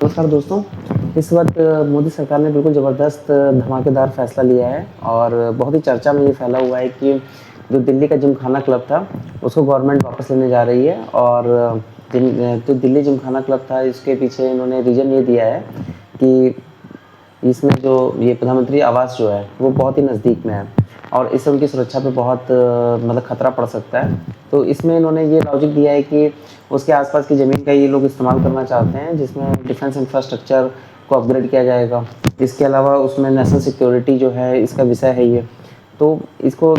नमस्कार दोस्तों। इस वक़्त मोदी सरकार ने बिल्कुल ज़बरदस्त धमाकेदार फ़ैसला लिया है और बहुत ही चर्चा में ये फैला हुआ है कि जो दिल्ली का जिमखाना क्लब था, उसको गवर्नमेंट वापस लेने जा रही है और जो दिल्ली जिमखाना क्लब था, इसके पीछे इन्होंने रीज़न ये दिया है कि इसमें जो ये प्रधानमंत्री आवास जो है, वो बहुत ही नज़दीक में है और इससे उनकी सुरक्षा पे बहुत मतलब खतरा पड़ सकता है। तो इसमें इन्होंने ये लॉजिक दिया है कि उसके आस-पास की ज़मीन का ये लोग इस्तेमाल करना चाहते हैं, जिसमें डिफेंस इंफ्रास्ट्रक्चर को अपग्रेड किया जाएगा। इसके अलावा उसमें नेशनल सिक्योरिटी जो है, इसका विषय है ये। तो इसको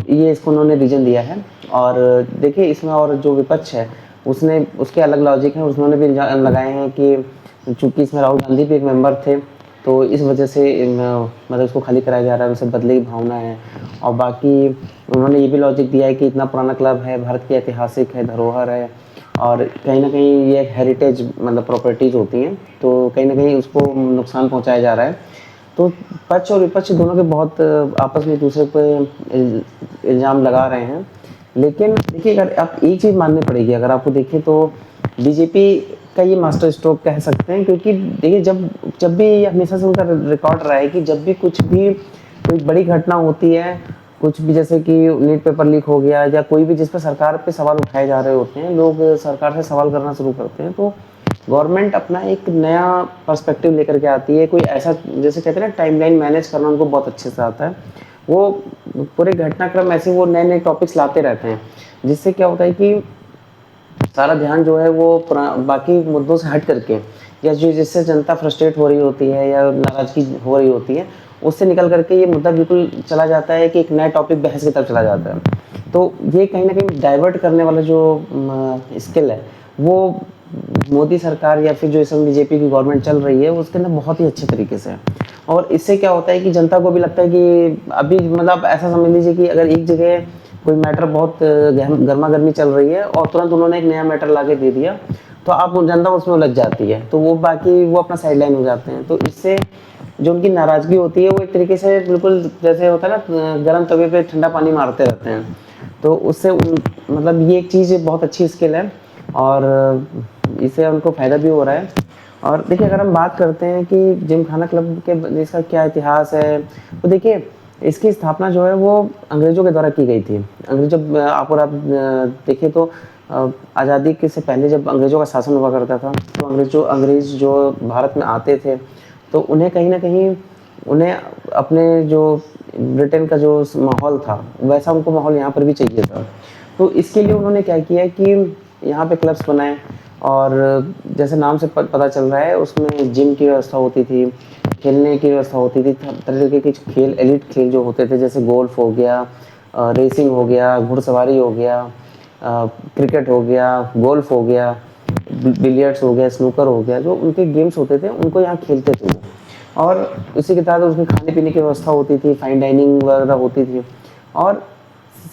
उन्होंने रीज़न दिया है और देखिए इसमें और जो विपक्ष है, उसने उसके अलग लॉजिक हैं, उन्होंने भी इल्ज़ाम लगाए हैं कि चूँकि इसमें राहुल गांधी भी एक मेंबर थे, तो इस वजह से मतलब इसको खाली कराया जा रहा है, उनसे बदले की भावना है। और बाकी उन्होंने ये भी लॉजिक दिया है कि इतना पुराना क्लब है, भारत की ऐतिहासिक है, धरोहर है और कहीं न कहीं ये एक हेरिटेज मतलब प्रॉपर्टीज़ होती हैं, तो कहीं न कहीं उसको नुकसान पहुँचाया जा रहा है। तो पक्ष और विपक्ष दोनों के बहुत आपस में एक-दूसरे पे इल्ज़ाम लगा रहे हैं। लेकिन देखिए अगर आप एक चीज़ माननी पड़ेगी, अगर आपको देखें तो बीजेपी का ये मास्टर स्ट्रोक कह सकते हैं, क्योंकि देखिए जब जब भी ये हमेशा से उनका रिकॉर्ड रहा है कि जब भी कुछ भी कोई बड़ी घटना होती है, कुछ भी जैसे कि नीट पेपर लीक हो गया या कोई भी जिस पे सरकार पे सवाल उठाए जा रहे होते हैं, लोग सरकार से सवाल करना शुरू करते हैं, तो गवर्नमेंट अपना एक नया पर्सपेक्टिव लेकर के आती है। कोई ऐसा जैसे कहते हैं ना टाइमलाइन मैनेज करना उनको बहुत अच्छे से आता है। वो पूरे घटनाक्रम ऐसे वो नए-नए टॉपिक्स लाते रहते हैं, जिससे क्या होता है कि सारा ध्यान जो है वो बाकी मुद्दों से हट करके या जो जिससे जनता फ्रस्ट्रेट हो रही होती है या नाराज़गी हो रही होती है, उससे निकल करके ये मुद्दा बिल्कुल चला जाता है कि एक नया टॉपिक बहस की तरफ चला जाता है। तो ये कहीं न कहीं डाइवर्ट करने वाला जो स्किल है, वो मोदी सरकार या फिर जो इस समय बीजेपी की गवर्नमेंट चल रही है, उसके अंदर बहुत ही अच्छे तरीके से है। और इससे क्या होता है कि जनता को भी लगता है कि अभी मतलब ऐसा समझ लीजिए कि अगर एक जगह कोई मैटर बहुत गर्मा-गर्मी चल रही है और तुरंत उन्होंने एक नया मैटर लाके दे दिया, तो अब वो जनता उसमें उलझ जाती है। तो वो बाकी वो अपना साइडलाइन हो जाते हैं। तो इससे जो उनकी नाराज़गी होती है, वो एक तरीके से बिल्कुल जैसे होता है ना गरम तवे पे ठंडा पानी मारते रहते हैं। तो उससे मतलब ये एक चीज़ बहुत अच्छी स्किल है और इससे उनको फ़ायदा भी हो रहा है। और देखिए अगर हम बात करते हैं कि जिमखाना क्लब के इसका क्या इतिहास है, तो देखिए इसकी स्थापना जो है वो अंग्रेज़ों के द्वारा की गई थी। अंग्रेज जब आप देखें तो आज़ादी के से पहले जब अंग्रेज़ों का शासन हुआ करता था, तो अंग्रेज़ जो भारत में आते थे, तो उन्हें कहीं न कहीं उन्हें अपने जो ब्रिटेन का जो माहौल था, वैसा उनको माहौल यहाँ पर भी चाहिए था। तो इसके लिए उन्होंने क्या किया कि यहाँ पे क्लब्स बनाए और जैसे नाम से पता चल रहा है उसमें जिम की व्यवस्था होती थी, खेलने की व्यवस्था होती थी, तरह के खेल एलीट खेल जो होते थे जैसे गोल्फ हो गया, रेसिंग हो गया, घुड़सवारी हो गया, क्रिकेट हो गया, गोल्फ हो गया, बिलियर्ड्स हो गया, स्नूकर हो गया, जो उनके गेम्स होते थे उनको यहाँ खेलते थे वो। और इसी के साथ उसमें खाने पीने की व्यवस्था होती थी, फाइन डाइनिंग वगैरह होती थी और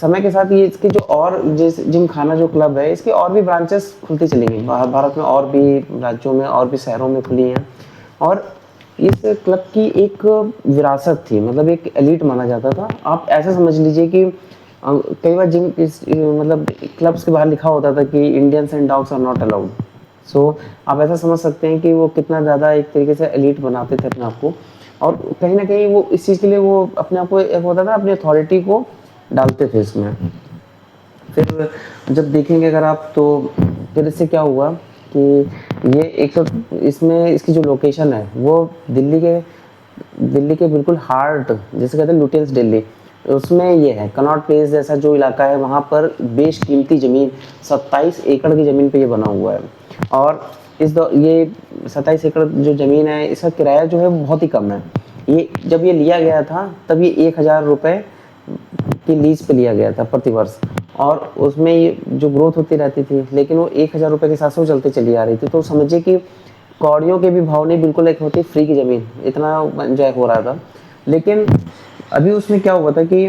समय के साथ ये इसकी जो और जिस जिमखाना जो क्लब है, इसकी और भी ब्रांचेस खुलती चली गई। भारत में और भी राज्यों में और भी शहरों में खुली हैं और इस क्लब की एक विरासत थी, मतलब एक एलीट माना जाता था। आप ऐसा समझ लीजिए कि कई बार जिम इस मतलब क्लब्स के बाहर लिखा होता था कि Indians and dogs are not allowed. So आप ऐसा समझ सकते हैं कि वो कितना ज़्यादा एक तरीके से एलीट बनाते थे अपने आप को और कहीं न कहीं वो इस चीज़ के लिए वो अपने आप को एक होता था अपनी अथॉरिटी को डालते थे इसमें। फिर जब देखेंगे अगर आप तो फिर इससे क्या हुआ कि ये एक तो इसमें इसकी जो लोकेशन है वो दिल्ली के बिल्कुल हार्ट जिसे कहते हैं लुटियंस दिल्ली, उसमें ये है कनॉट प्लेस जैसा जो इलाका है, वहाँ पर बेशकीमती ज़मीन 27 एकड़ की ज़मीन पे ये बना हुआ है और ये 27 एकड़ जो ज़मीन है इसका किराया जो है बहुत ही कम है। ये जब ये लिया गया था तब ये 1000 रुपये की लीज पे लिया गया था प्रति वर्ष और उसमें ये जो ग्रोथ होती रहती थी, लेकिन वो 1000 रुपये के साथ से वो चलती चली आ रही थी। तो समझिए कि कौड़ियों के भी भाव नहीं, बिल्कुल एक होती फ्री की ज़मीन, इतना एंजॉय हो रहा था। लेकिन अभी उसमें क्या हुआ था कि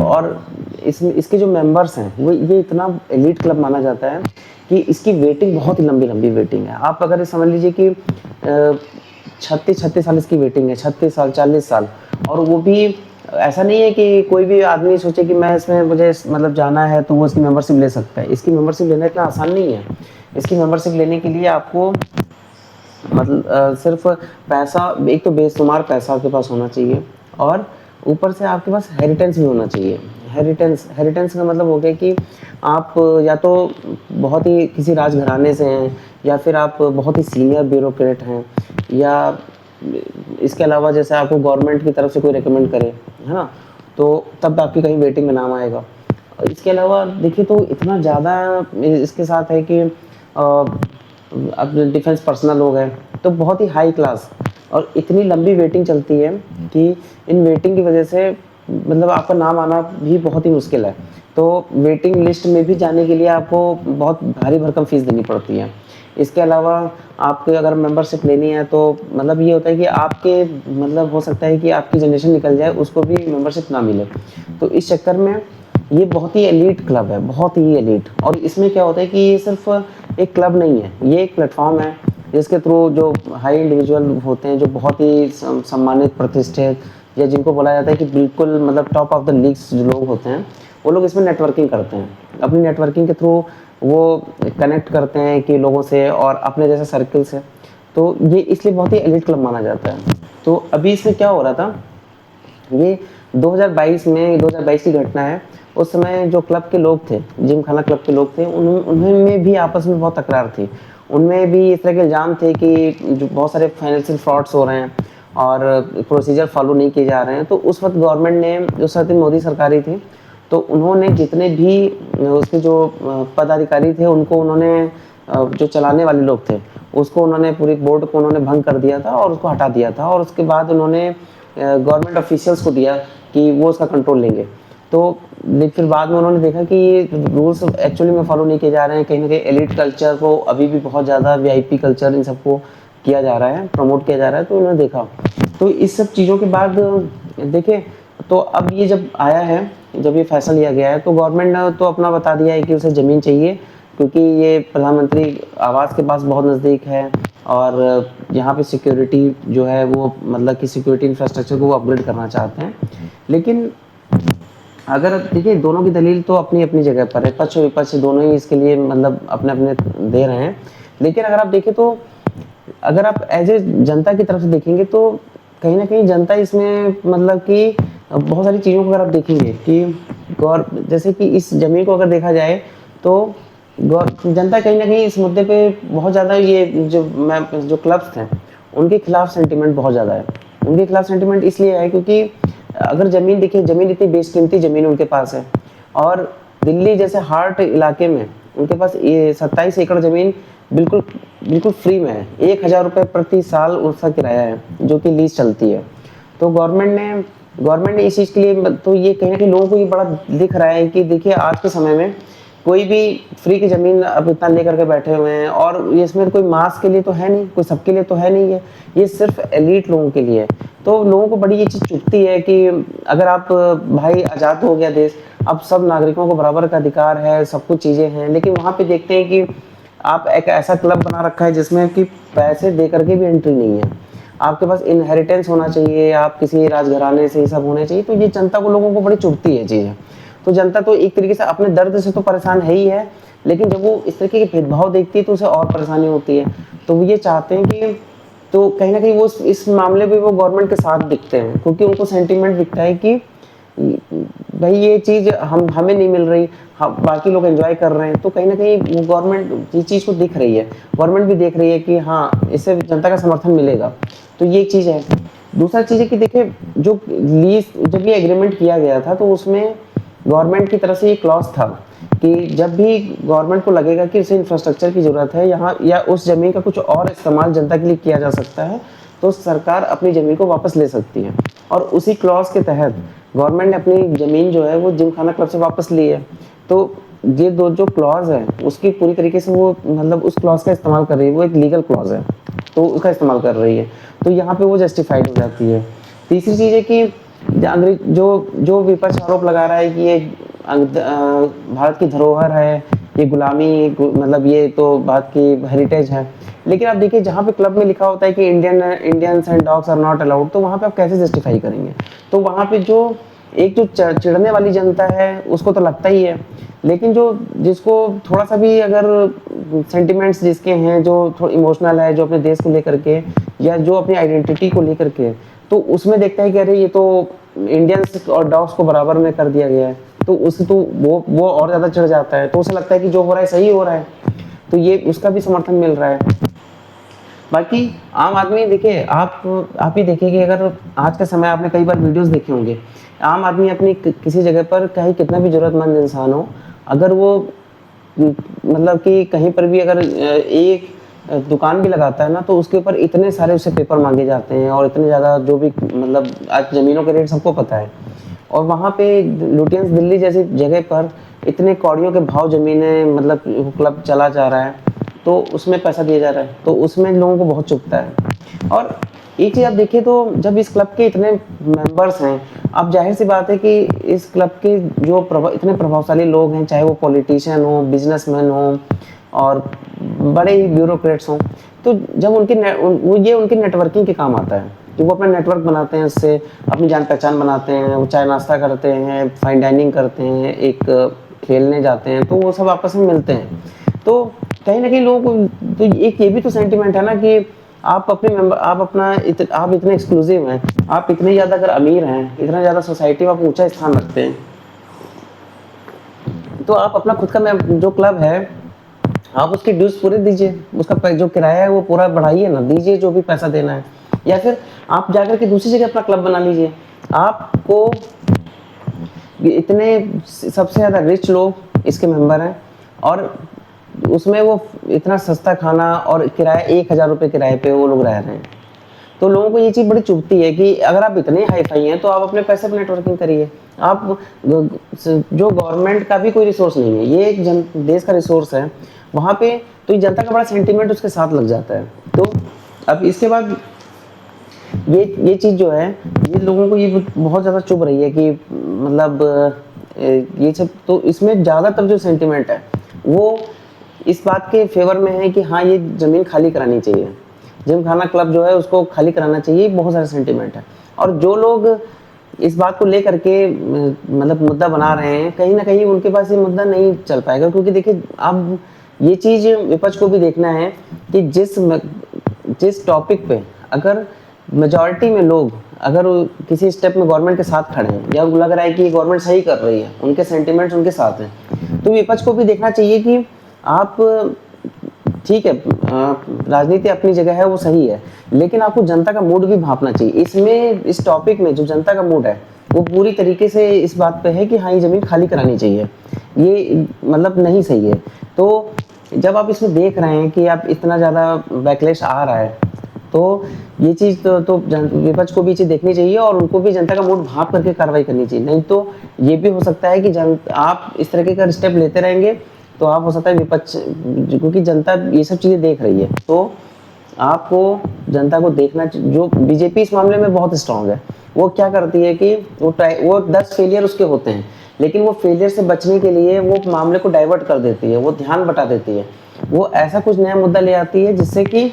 और इसमें इसके जो मेंबर्स हैं वो ये इतना एलीट क्लब माना जाता है कि इसकी वेटिंग बहुत ही लंबी वेटिंग है। आप अगर समझ लीजिए कि 36 साल इसकी वेटिंग है, 36 साल 40 साल। और वो भी ऐसा नहीं है कि कोई भी आदमी सोचे कि मैं इसमें मुझे मतलब जाना है तो वो इसकी मेंबरशिप ले सकता है। इसकी मेंबरशिप लेना इतना आसान नहीं है। इसकी मेंबरशिप लेने के लिए आपको मतलब सिर्फ पैसा, एक तो बेशुमार पैसा आपके पास होना चाहिए और ऊपर से आपके पास हेरिटेंस भी होना चाहिए। हेरिटेंस हेरिटेंस का मतलब हो गया कि आप या तो बहुत ही किसी राजघराने से हैं या फिर आप बहुत ही सीनियर ब्यूरोक्रेट हैं, या इसके अलावा जैसे आपको गवर्नमेंट की तरफ से कोई रिकमेंड करे, है ना, तो तब आपकी कहीं वेटिंग में नाम आएगा। और इसके अलावा देखिए तो इतना ज़्यादा इसके साथ है कि अब डिफेंस पर्सनल हो गए तो बहुत ही हाई क्लास, और इतनी लंबी वेटिंग चलती है कि इन वेटिंग की वजह से मतलब आपका नाम आना भी बहुत ही मुश्किल है। तो वेटिंग लिस्ट में भी जाने के लिए आपको बहुत भारी भरकम फीस देनी पड़ती है। इसके अलावा आपको अगर मेंबरशिप लेनी है तो मतलब ये होता है कि आपके मतलब हो सकता है कि आपकी जनरेशन निकल जाए उसको भी मेंबरशिप ना मिले। तो इस चक्कर में ये बहुत ही एलीट क्लब है, बहुत ही एलीट। और इसमें क्या होता है कि ये सिर्फ एक क्लब नहीं है, ये एक प्लेटफॉर्म है जिसके थ्रू जो हाई इंडिविजुअल होते हैं, जो बहुत ही सम्मानित प्रतिष्ठित, या जिनको बोला जाता है कि बिल्कुल मतलब टॉप ऑफ द लीग्स जो लोग होते हैं, वो लोग इसमें नेटवर्किंग करते हैं। अपनी नेटवर्किंग के थ्रू वो कनेक्ट करते हैं कि लोगों से और अपने जैसे सर्कल से। तो ये इसलिए बहुत ही एलीट क्लब माना जाता है। तो अभी इसमें क्या हो रहा था, ये 2022 की घटना है। उस समय जो क्लब के लोग थे, जिम खाना क्लब के लोग थे, उनमें भी आपस में बहुत तकरार थी। उनमें भी इस तरह के इल्ज़ाम थे कि जो बहुत सारे फाइनेंशियल फ्रॉड्स हो रहे हैं और प्रोसीजर फॉलो नहीं किए जा रहे हैं। तो उस वक्त गवर्नमेंट ने, उस वक्त मोदी सरकार ही थी, तो उन्होंने जितने भी उसके जो पदाधिकारी थे उनको उन्होंने जो चलाने वाले लोग थे उसको उन्होंने पूरी बोर्ड को उन्होंने भंग कर दिया था और उसको हटा दिया था। और उसके बाद उन्होंने गवर्नमेंट ऑफिशियल्स को दिया कि वो उसका कंट्रोल लेंगे। तो फिर बाद में उन्होंने देखा कि ये रूल्स एक्चुअली में फॉलो नहीं किए जा रहे हैं, कहीं ना कहीं एलिट कल्चर को अभी भी बहुत ज़्यादा वीआईपी कल्चर इन सबको किया जा रहा है, प्रमोट किया जा रहा है। तो उन्होंने देखा, तो इस सब चीज़ों के बाद देखें तो अब ये जब आया है, जब ये फैसला लिया गया है, तो गवर्नमेंट ने तो अपना बता दिया है कि उसे ज़मीन चाहिए, क्योंकि ये प्रधानमंत्री आवास के पास बहुत नज़दीक है और यहाँ पे सिक्योरिटी जो है वो मतलब कि सिक्योरिटी इंफ्रास्ट्रक्चर को वो अपग्रेड करना चाहते हैं। लेकिन अगर देखिए दोनों की दलील तो अपनी अपनी जगह पर है, पक्ष विपक्ष दोनों ही इसके लिए मतलब अपने अपने दे रहे हैं। लेकिन अगर आप देखें तो अगर आप एज ए जनता की तरफ से देखेंगे तो कहीं ना कहीं जनता इसमें मतलब कि बहुत सारी चीज़ों को अगर आप देखेंगे कि गौर जैसे कि इस जमीन को अगर देखा जाए तो जनता कहीं ना कहीं इस मुद्दे पे बहुत ज़्यादा ये जो क्लब्स थे उनके खिलाफ सेंटिमेंट बहुत ज़्यादा है। उनके खिलाफ सेंटिमेंट इसलिए है क्योंकि अगर ज़मीन देखिए, ज़मीन इतनी बेशकीमती ज़मीन उनके पास है और दिल्ली जैसे हार्ट इलाके में उनके पास ये 27 एकड़ ज़मीन बिल्कुल बिल्कुल फ्री में है। 1000 रुपये प्रति साल उसका किराया है जो कि लीज चलती है। तो गवर्नमेंट ने इस चीज़ के लिए, तो ये कहीं ना कहीं लोगों को ये बड़ा दिख रहा है कि देखिए आज के समय में कोई भी फ्री की ज़मीन अब इतना लेकर के बैठे हुए हैं, और ये इसमें कोई मास के लिए तो है नहीं, कोई सबके लिए तो है नहीं है, ये सिर्फ एलीट लोगों के लिए है। तो लोगों को बड़ी ये चीज़ चुभती है कि अगर आप भाई आज़ाद हो गया देश, अब सब नागरिकों को बराबर का अधिकार है, सब कुछ चीज़ें हैं, लेकिन वहाँ पे देखते हैं कि आप एक ऐसा क्लब बना रखा है जिसमें कि पैसे दे करके भी एंट्री नहीं है, आपके पास इनहेरिटेंस होना चाहिए, आप किसी राजघराने से ये सब होने चाहिए। तो ये जनता को, लोगों को बड़ी चुभती है चीज़ें। तो जनता तो एक तरीके से अपने दर्द से तो परेशान है ही है, लेकिन जब वो इस तरीके के भेदभाव देखती है तो उसे और परेशानी होती है। तो वो ये चाहते हैं कि, तो कहीं ना कहीं वो इस मामले में वो गवर्नमेंट के साथ दिखते हैं, क्योंकि उनको सेंटीमेंट दिखता है कि भाई ये चीज़ हमें नहीं मिल रही, हम बाकी लोग एंजॉय कर रहे हैं। तो कहीं ना कहीं वो गवर्नमेंट इस चीज़ को दिख रही है, गवर्नमेंट भी देख रही है कि हाँ इससे जनता का समर्थन मिलेगा। तो ये चीज़ है। दूसरा चीज़ है कि देखिए जो लीज, जब ये एग्रीमेंट किया गया था तो उसमें गवर्नमेंट की तरफ से ये क्लॉज था कि जब भी गवर्नमेंट को लगेगा कि उसे इंफ्रास्ट्रक्चर की ज़रूरत है यहाँ, या उस ज़मीन का कुछ और इस्तेमाल जनता के लिए किया जा सकता है, तो सरकार अपनी ज़मीन को वापस ले सकती है। और उसी क्लॉज के तहत गवर्नमेंट ने अपनी ज़मीन जो है वो जिमखाना क्लब से वापस ली है। तो ये दो जो क्लॉज है उसकी पूरी तरीके से वो मतलब उस क्लॉज का इस्तेमाल कर रही है, वो एक लीगल क्लॉज है तो उसका इस्तेमाल कर रही है, तो यहाँ पे वो जस्टिफाइड हो जाती है। तीसरी चीज़ है कि अंग्रेज जो जो विपक्ष आरोप लगा रहा है कि ये भारत की धरोहर है, ये गुलामी मतलब ये तो भारत की हेरिटेज है। लेकिन आप देखिए जहाँ पे क्लब में लिखा होता है कि Indians and dogs are not allowed, तो वहाँ पे आप कैसे जस्टिफाई करेंगे? तो वहाँ पे जो एक जो चिढ़ने वाली जनता है उसको तो लगता ही है, लेकिन जो जिसको थोड़ा सा भी अगर सेंटिमेंट्स जिसके हैं, जो थोड़ा इमोशनल है, जो अपने देश को लेकर के या जो अपनी आइडेंटिटी को लेकर के, तो उसमें देखता है कि अरे ये तो इंडियंस और डॉग्स को बराबर में कर दिया गया है, तो उससे तो वो और ज़्यादा चिढ़ जाता है। तो उसे लगता है कि जो हो रहा है सही हो रहा है, तो ये उसका भी समर्थन मिल रहा है। बाकी आम आदमी देखिए, आप ही देखिए कि अगर आज के समय आपने कई बार वीडियोस देखे होंगे, आम आदमी अपनी किसी जगह पर कहीं कितना भी जरूरतमंद इंसान हो, अगर वो मतलब कि कहीं पर भी अगर एक दुकान भी लगाता है ना, तो उसके ऊपर इतने सारे उसे पेपर मांगे जाते हैं और इतने ज़्यादा जो भी मतलब आज ज़मीनों के रेट सबको पता है, और वहाँ पे लुटियंस दिल्ली जैसी जगह पर इतने कौड़ियों के भाव ज़मीनें मतलब क्लब चला जा रहा है, तो उसमें पैसा दिया जा रहा है, तो उसमें लोगों को बहुत चुभता है। और एक चीज़ आप देखिए, तो जब इस क्लब के इतने मेंबर्स हैं, अब जाहिर सी बात है कि इस क्लब के जो इतने प्रभावशाली लोग हैं, चाहे वो पॉलिटिशियन हो, बिजनेसमैन हो और बड़े ही ब्यूरोक्रेट्स हों, तो जब ये उनकी नेटवर्किंग के काम आता है कि वो अपना नेटवर्क बनाते हैं, उससे अपनी जान पहचान बनाते हैं, वो चाय नाश्ता करते हैं, फाइन डाइनिंग करते हैं, एक खेलने जाते हैं, तो वो सब आपस में मिलते हैं। तो कहीं ना कहीं लोगों को तो एक ये भी तो सेंटिमेंट है ना कि आप अपने मेंबर, आप इतने एक्सक्लूसिव हैं, आप इतने ज़्यादा अगर अमीर हैं, इतना ज़्यादा सोसाइटी में आप ऊंचा स्थान रखते हैं, तो आप अपना खुद का जो क्लब है, आप उसके ड्यूज पूरे दीजिए, उसका जो किराया है वो पूरा बढ़ाइए ना, दीजिए जो भी पैसा देना है, या फिर आप जाकर के दूसरी जगह अपना क्लब बना लीजिए। आपको इतने सबसे ज़्यादा रिच लोग इसके मेंबर हैं, और उसमें वो इतना सस्ता खाना और किराया 1,000 रुपये किराए पे वो लोग रह रहे हैं। तो लोगों को ये चीज़ बड़ी चुभती है कि अगर आप इतने हाई फाई हैं, तो आप अपने पैसे पर नेटवर्किंग करिए। आप जो गवर्नमेंट का भी कोई रिसोर्स नहीं है, ये एक देश का रिसोर्स है, वहाँ पे तो जनता का बड़ा सेंटिमेंट उसके साथ लग जाता है। तो अब इसके बाद ये चीज़ जो है, ये लोगों को ये बहुत ज़्यादा चुभ रही है कि मतलब ये सब, तो इसमें ज़्यादातर जो सेंटिमेंट है वो इस बात के फेवर में है कि हाँ, ये ज़मीन खाली करानी चाहिए, जिमखाना क्लब जो है उसको खाली कराना चाहिए, बहुत सारे सेंटिमेंट है। और जो लोग इस बात को लेकर के मतलब मुद्दा बना रहे हैं, कहीं ना कहीं उनके पास ये मुद्दा नहीं चल पाएगा, क्योंकि देखिए अब ये चीज़ विपक्ष को भी देखना है कि जिस टॉपिक पे अगर मेजॉरिटी में लोग अगर किसी स्टेप में गवर्नमेंट के साथ खड़े हैं, या लग रहा है कि गवर्नमेंट सही कर रही है, उनके सेंटिमेंट्स उनके साथ हैं, तो विपक्ष को भी देखना चाहिए कि आप ठीक है, राजनीति अपनी जगह है, वो सही है, लेकिन आपको जनता का मूड भी भांपना चाहिए। इसमें इस टॉपिक में जो जनता का मूड है वो पूरी तरीके से इस बात पे है कि हाँ, ये ज़मीन खाली करानी चाहिए, ये मतलब नहीं सही है। तो जब आप इसमें देख रहे हैं कि आप इतना ज़्यादा बैकलैश आ रहा है, तो ये चीज़ तो विपक्ष को भी चीज़ देखनी चाहिए, और उनको भी जनता का मूड भांप करके कार्रवाई करनी चाहिए। नहीं तो ये भी हो सकता है कि आप इस तरीके का स्टेप लेते रहेंगे, तो आप हो सकता है विपक्ष, क्योंकि जनता ये सब चीज़ें देख रही है, तो आपको जनता को देखना, जो बीजेपी इस मामले में बहुत स्ट्रांग है, वो क्या करती है कि वो 10 फेलियर उसके होते हैं, लेकिन वो फेलियर से बचने के लिए वो मामले को डाइवर्ट कर देती है, वो ध्यान बटा देती है, वो ऐसा कुछ नया मुद्दा ले आती है जिससे कि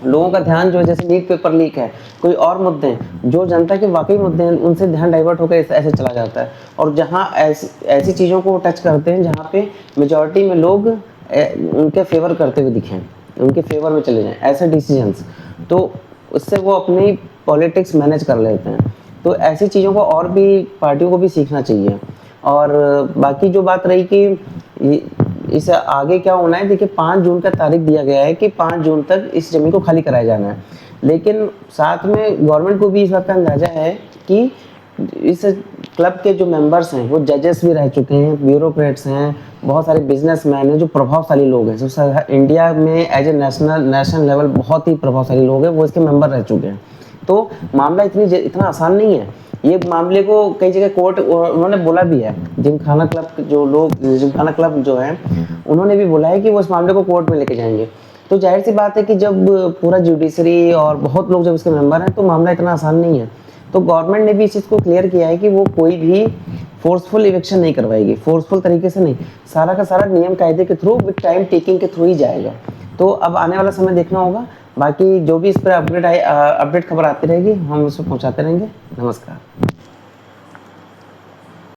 लोगों का ध्यान जो है, जैसे नीट पेपर लीक है, कोई और मुद्दे हैं जो जनता के वाकई मुद्दे हैं, उनसे ध्यान डाइवर्ट होकर ऐसे चला जाता है। और जहां ऐसी चीज़ों को टच करते हैं जहां पे मेजॉरिटी में लोग उनके फेवर करते हुए दिखें, उनके फेवर में चले जाएं ऐसे डिसीजंस, तो उससे वो अपनी पॉलिटिक्स मैनेज कर लेते हैं। तो ऐसी चीज़ों को और भी पार्टियों को भी सीखना चाहिए। और बाकी जो बात रही कि इसे आगे क्या होना है, देखिए 5 जून का तारीख दिया गया है कि 5 जून तक इस ज़मीन को खाली कराया जाना है, लेकिन साथ में गवर्नमेंट को भी इस बात का अंदाज़ा है कि इस क्लब के जो मेंबर्स हैं वो जजेस भी रह चुके हैं, ब्यूरोक्रेट्स हैं, बहुत सारे बिजनेसमैन हैं, जो प्रभावशाली लोग हैं, जो इंडिया में एज ए नेशनल लेवल बहुत ही प्रभावशाली लोग हैं, वो इसके मेंबर रह चुके हैं। तो मामला इतना आसान नहीं है। ये मामले को कई जगह कोर्ट उन्होंने बोला भी है, जिमखाना क्लब जो है उन्होंने भी बोला है कि वो इस मामले को कोर्ट में लेके जाएंगे। तो जाहिर सी बात है कि जब पूरा जुडिशरी और बहुत लोग जब इसके मेंबर हैं, तो मामला इतना आसान नहीं है। तो गवर्नमेंट ने भी इस चीज़ को क्लियर किया है कि वो कोई भी फोर्सफुल इविक्शन नहीं करवाएगी, फोर्सफुल तरीके से नहीं, सारा का सारा नियम कायदे के थ्रू, विद टाइम टेकिंग के थ्रू ही जाएगा। तो अब आने वाला समय देखना होगा, बाकी जो भी इस पर अपडेट खबर आती रहेगी हम उसको पहुंचाते रहेंगे। नमस्कार।